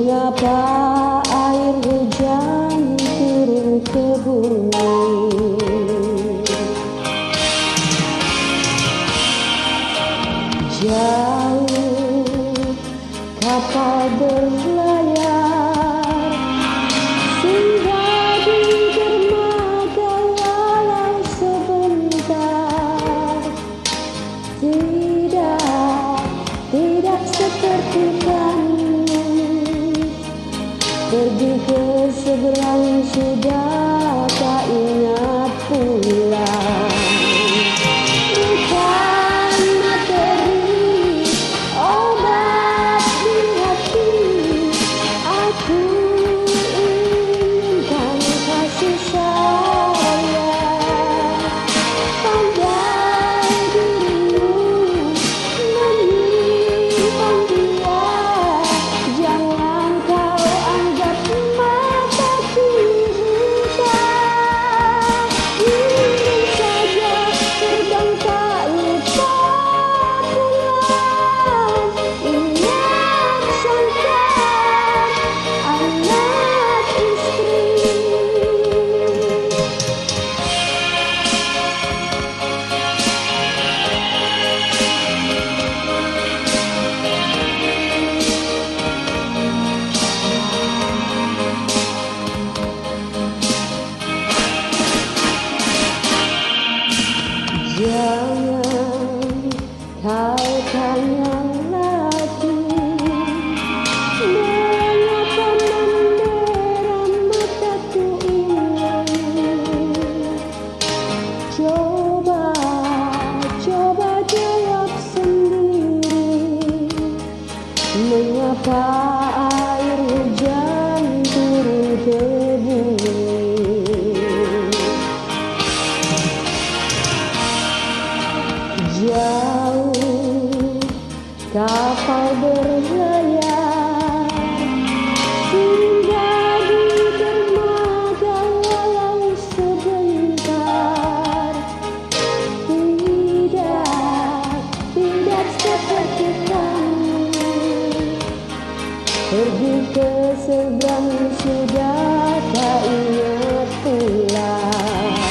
Mengapa air hujan turun ke bumi? Jauh kapal berlayar singgah di dermaga walau sebentar. Tidak seperti kamu pergi ke seberang sudah tak ingat pulang. Bukan materi obat di hati, aku inginkan kasih sayang. Pandai dirimu menyimpan dia, jangan kau anggap mataku buta. Ingin saja terbang tak lupa pulang. Ingat sangkan anak istri. Jangan kau tanya lagi mengapa menderam mataku ini. Coba jawab sendiri, mengapa air hujan turun ke bumi? Jauh kapal berlayar singgah di dermaga walau sebentar. Tidak seperti kamu pergi ke seberang sudah tak ingat pulang.